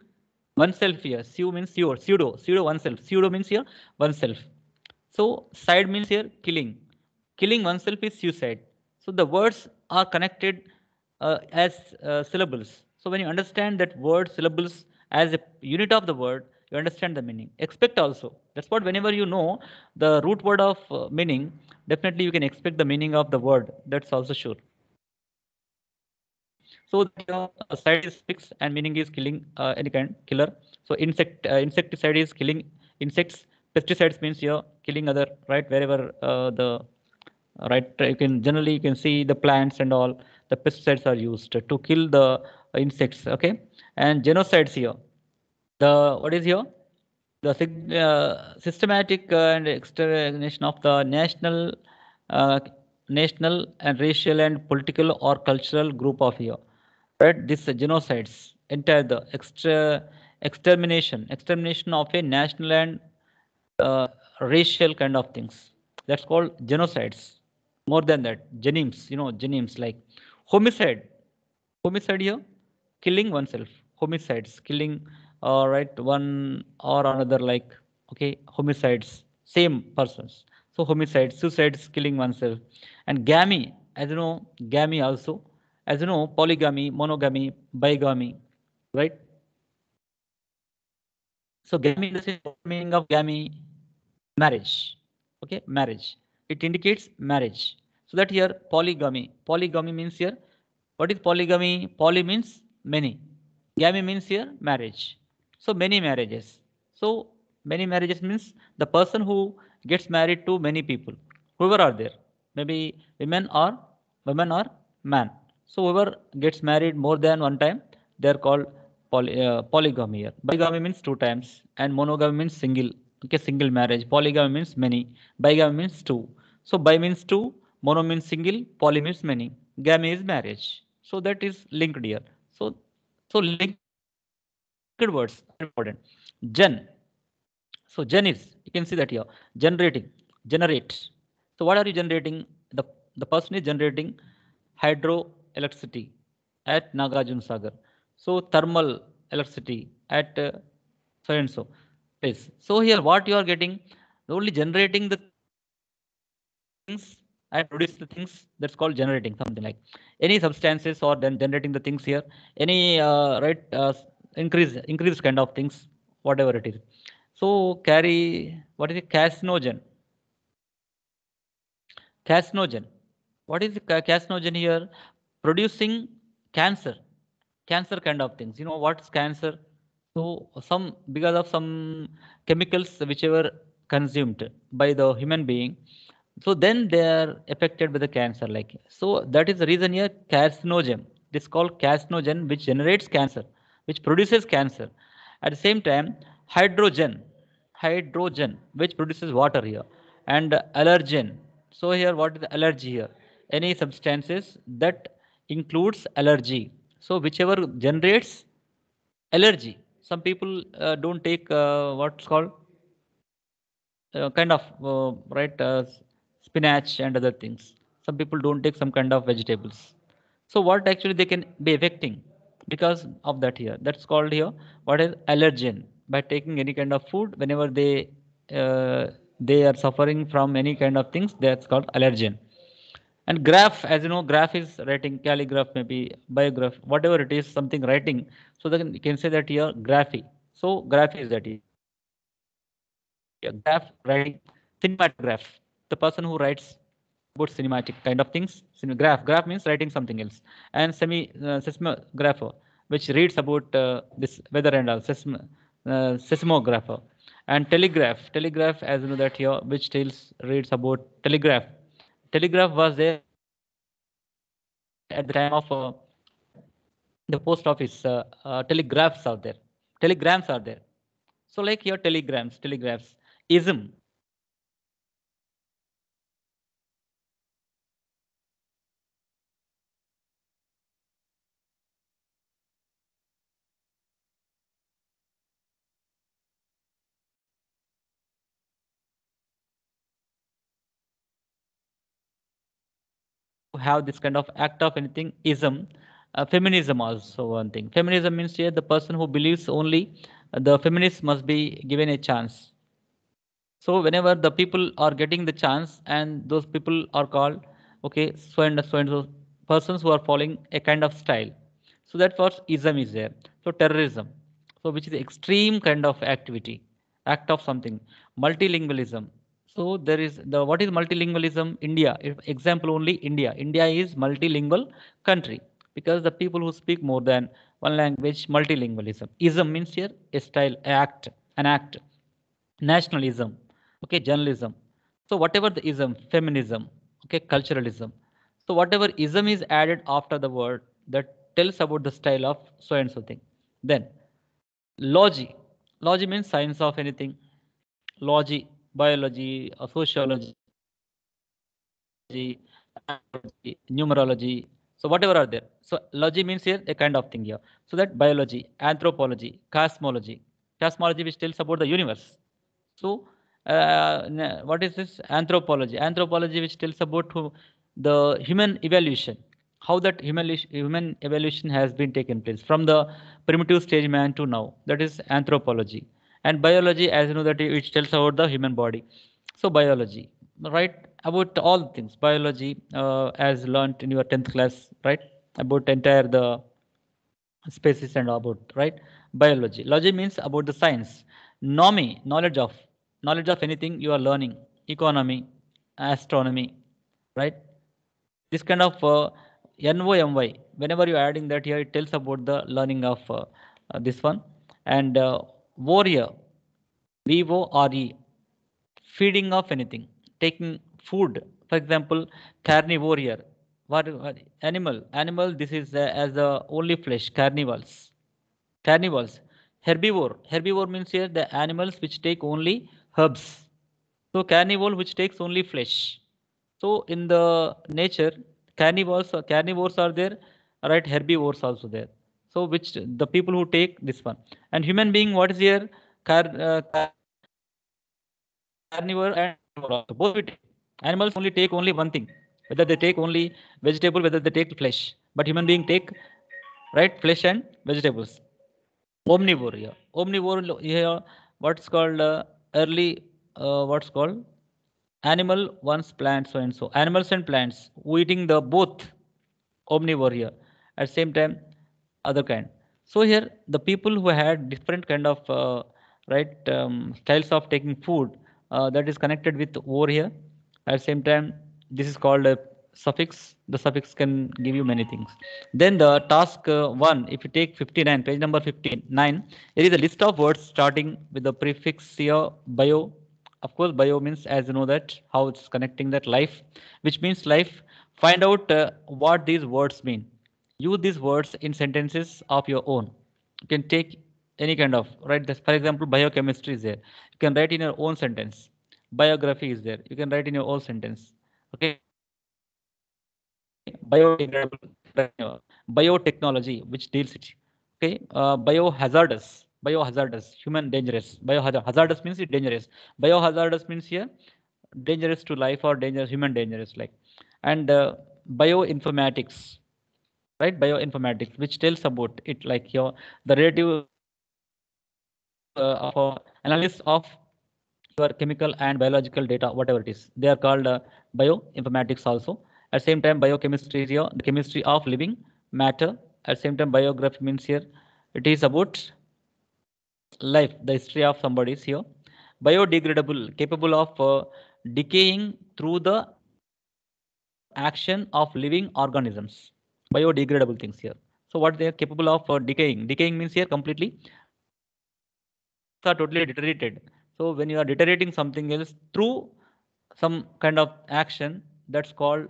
oneself here. Su means pseudo oneself. Pseudo means here oneself. So side means here killing. Killing oneself is suicide. So the words are connected as syllables. So when you understand that word syllables as a unit of the word, you understand the meaning. Expect also. That's what whenever you know the root word of meaning, definitely you can expect the meaning of the word. That's also sure. So that your side is fixed and meaning is killing any kind killer. So insecticide is killing insects. Pesticides means you're killing other, right, wherever the right, you can generally you can see the plants and all the pesticides are used to kill the insects. Okay, and genocides here. The what is here? The systematic and extermination of the uh, national and racial and political or cultural group of here, right? This genocides, entire the extermination of a national and uh, racial kind of things. That's called genocides. More than that, genems, genems like homicide. Homicide here, killing oneself. Homicides, killing, right, one or another, like, okay, homicides, same persons. So homicides, suicides, killing oneself. And gamy, as you know, gamy also. As you know, polygamy, monogamy, bigamy, right? So gamy in the sense, what meaning of gamy? Marriage. Okay, marriage. It indicates marriage. So that here polygamy. Polygamy means here, what is polygamy? Poly means many. Gamy means here marriage. So many marriages. So many marriages means the person who gets married to many people, whoever are there, maybe women or man. So whoever gets married more than one time, they are called polygamy here. Bigamy means two times, and monogamy means single. Okay, single marriage. Polygamy means many. Bigamy means two. So bi means two, mono means single, poly means many. Gamy is marriage. So that is linked here. So linked words are important. Gen. So gen is, you can see that here, generating, generate. So what are you generating? The person is generating hydroelectricity at Nagarjuna Sagar. So thermal electricity at so and so place. So here what you are getting, only generating the things and producing the things, that's called generating, something like any substances, or then generating the things here, any right increase kind of things, whatever it is. So carry, what is it? Carcinogen. What is the carcinogen here? Producing cancer, cancer kind of things. You know what's cancer? So some, because of some chemicals whichever consumed by the human being, so then they are affected with the cancer. Like, so that is the reason here carcinogen. This is called carcinogen, which generates cancer, which produces cancer. At the same time, hydrogen, hydrogen, which produces water here, and allergen. So here, what is the allergy here? Any substances that includes allergy. So whichever generates allergy. Some people don't take what's called kind of right spinach and other things. some people don't take some kind of vegetables. So what actually they can be affecting because of that here, that's called here what is allergen. By taking any kind of food, whenever uh, they are suffering from any kind of things, that's called allergen. And graph, as you know, graph is writing, calligraph, maybe biograph, whatever it is, something writing. So then you can say that here graphy. So graphy is that here graph writing, cinematic graph, the person who writes about cinematic kind of things. Graph means writing something else. And seismographer, which reads about this weather and all, seismographer. And telegraph, as you know that here, which tells reads about telegraph. Telegraph was there at the time of the post office. Telegraphs are there, telegrams are there. So like here telegrams, telegraphs, ism. Have this kind of act of anything ism. Feminism also one thing. Feminism means here the person who believes only the feminists must be given a chance. So whenever the people are getting the chance, and those people are called, okay, so persons who are following a kind of style. So that first ism is there. So terrorism, so which is extreme kind of activity, act of something. Multilingualism. So there is the what is multilingualism? India, if example only India. India is multilingual country because the people who speak more than one language, multilingualism. Ism means here a style, act, an act. Nationalism, okay, journalism. So whatever the ism, feminism, okay, culturalism. So whatever ism is added after the word, that tells about the style of so and so thing. Then logy. Logy means science of anything. Logy, biology, sociology, anthropology, numerology. So whatever are there. So logy means here a kind of thing here. So that biology, anthropology, cosmology. Cosmology which tells about the universe. So what is this anthropology? Anthropology which tells about the human evolution, how that human evolution has been taken place from the primitive stage man to now. That is anthropology. And biology, as you know, that it tells about the human body. So biology, right? About all things. Biology, as learnt in your 10th class, right? About entire the species and about, right? Biology. Logy means about the science. Nomi, knowledge of anything you are learning. Economy, astronomy, right? This kind of NOMY, whenever you are adding that here, it tells about the learning of this one. And warrior, VORE, feeding of anything, taking food. For example, carnivore here. What animal? Animal. This is as the only flesh. Carnivals. Carnivores. Herbivore. Herbivore means here the animals which take only herbs. So carnivore which takes only flesh. So in the nature, carnivores are there, right? Herbivores also there. So which the people who take this one. And human being, what is here? Carnivore and herbivore also. Both we take. Animals only take only one thing, whether they take only vegetable, whether they take flesh. But human being take, right, flesh and vegetables. Omnivore here. Omnivore here, what's called early, what's called animal, once plants, so and so. Animals and plants who eating the both, omnivore here. At same time, other kind. So here the people who had different kind of right styles of taking food, that is connected with over here. At same time, this is called a suffix. The suffix can give you many things. Then the task 1, if you take 59, page number 59, it is a list of words starting with the prefix here, bio. Of course, bio means, as you know, that how it's connecting that life, which means life. Find out what these words mean. Use these words in sentences of your own. You can take any kind of, right? This, for example, biochemistry is there. You can write in your own sentence. Biography is there. You can write in your own sentence. Okay, biodegradable, you can write in your biotechnology, which deals it. Okay, biohazardous, human dangerous. Biohazardous means it dangerous. Biohazardous means here dangerous to life or dangerous, human dangerous like. and bioinformatics, right? Bioinformatics, which tells about it, like your the relative of analysis of your chemical and biological data, whatever it is. They are called bioinformatics also. At the same time, biochemistry is here, the chemistry of living matter. At the same time, biography means here it is about life, the history of somebody is here. Biodegradable, capable of decaying through the action of living organisms. Biodegradable things here. So what they are capable of decaying. Decaying means here completely things are totally deteriorated. So when you are deteriorating something else through some kind of action, that's called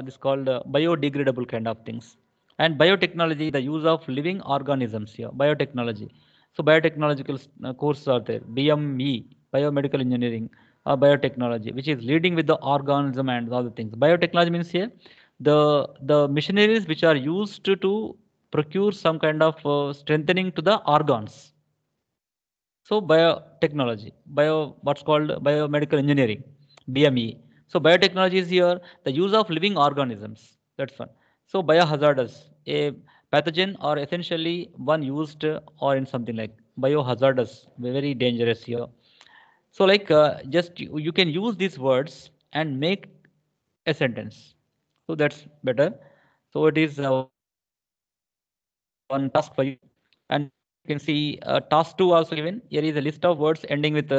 this called biodegradable kind of things. And biotechnology, the use of living organisms here. Biotechnology. So biotechnological courses are there. BME, biomedical engineering, or biotechnology, which is leading with the organism and all the things. Biotechnology means here the machineries which are used to procure some kind of strengthening to the organs. So biotechnology, what's called biomedical engineering, BME. So biotechnology is here the use of living organisms. That's one. So biohazardous, a pathogen or essentially one used or in something like biohazardous, very dangerous here. So like just you can use these words and make a sentence. So that's better. So it is one task for you. And here you can see task 2 also given. Here is a list of words ending with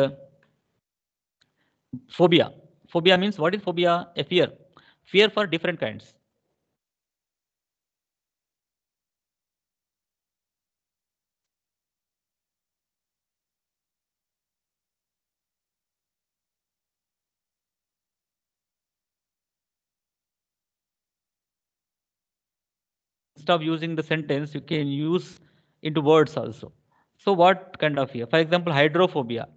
phobia. Phobia means what is phobia? A fear. Fear for different kinds. Instead of using the sentence, you can use into words also. So what kind of fear? For example, hydrophobia.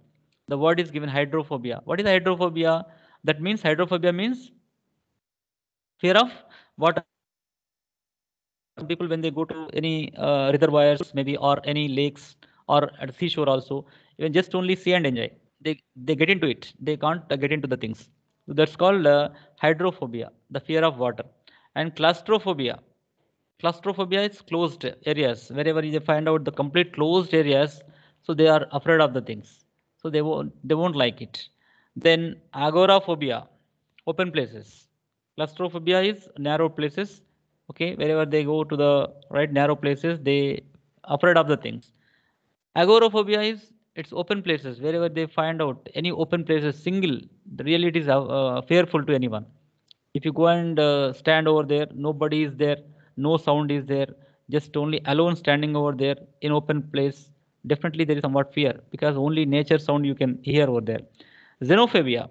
The word is given hydrophobia. What is hydrophobia? That means hydrophobia means fear of water. Some people when they go to any reservoirs maybe or any lakes or at seashore also, even just only see and enjoy. They get into it. They can't get into the things. So that's called hydrophobia, the fear of water. And claustrophobia. Claustrophobia is closed areas. Wherever you find out the complete closed areas, so they are afraid of the things. So they won't like it. Then agoraphobia, open places. Claustrophobia is narrow places. Okay, wherever they go to the right narrow places, they afraid of the things. Agoraphobia is it's open places wherever they find out any open places single. Really, it is fearful to anyone. If you go and stand over there, nobody is there, no sound is there, just only alone standing over there in open place. Definitely, there is somewhat fear because only nature sound you can hear over there. Xenophobia.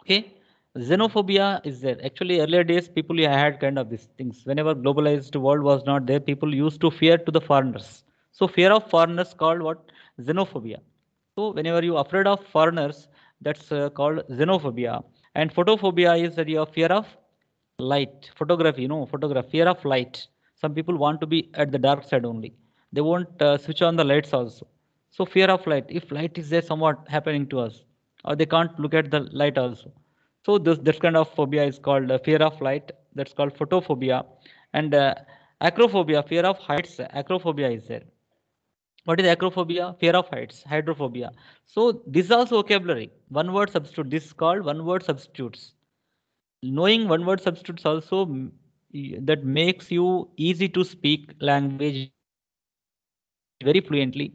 Okay, xenophobia is there. Actually, earlier days, people had kind of these things. Whenever globalized world was not there, people used to fear to the foreigners. So fear of foreigners called what? Xenophobia. So whenever you afraid of foreigners, that's called xenophobia. And photophobia is that you are fear of light. Photography, photograph, fear of light. Some people want to be at the dark side only. They won't switch on the lights also. So fear of light. If light is there, somewhat happening to us, or they can't look at the light also. So this kind of phobia is called fear of light. That's called photophobia, and acrophobia, fear of heights. Acrophobia is there. What is acrophobia? Fear of heights. Hydrophobia. So this is also vocabulary. One word substitute. This is called one word substitutes. Knowing one word substitutes also that makes you easy to speak language very fluently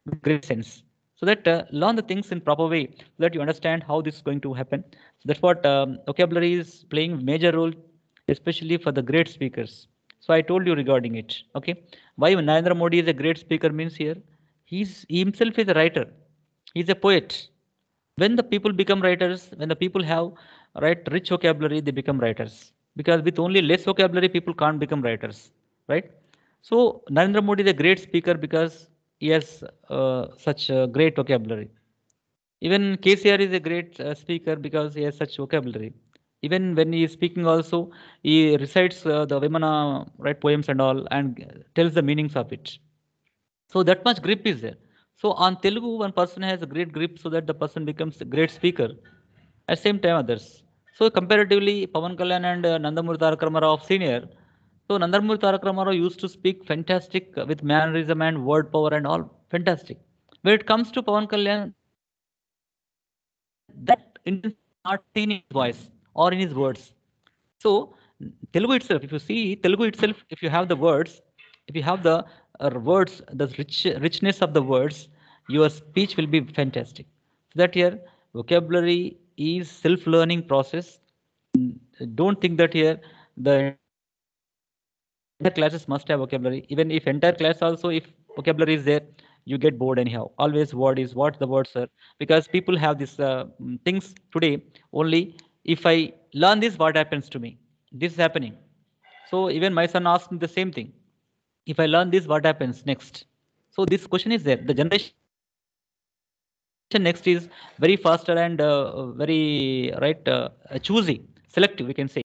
with great sense, so that learn the things in proper way so that you understand how this is going to happen. So that's what vocabulary is playing major role, especially for the great speakers. So I told you regarding it. Okay, why Narendra Modi is a great speaker means here he himself is a writer, he's a poet. When the people become writers, when the people have rich vocabulary, they become writers, because with only less vocabulary people can't become writers, right? So Narendra Modi is a great speaker because he has such a great vocabulary. Even KCR is a great speaker because he has such vocabulary. Even when he is speaking also, he recites the Vimana right poems and all and tells the meanings of it. So that much grip is there. So on Telugu, one person has a great grip so that the person becomes a great speaker. At same time, others. So comparatively, Pawan Kalyan and Nandamuri Tarak Ramarao senior. So Nandamuri Tarak Ramarao used to speak fantastic with mannerism and word power and all fantastic. When it comes to Pawan Kalyan, that intensity is not seen in his voice or in his words. So Telugu itself, if you see Telugu itself, if you have the words, if you have the words, the richness of the words, your speech will be fantastic. So that here vocabulary is self-learning process. Mm, don't think that here the entire classes must have vocabulary. Even if entire class also, if vocabulary is there, you get bored anyhow. Always word is what the words are, because people have this things today. Only if I learn this, what happens to me? This is happening. So even my son asked me the same thing. If I learn this, what happens next? So this question is there. The generation next is very faster and very choosy, selective, we can say. So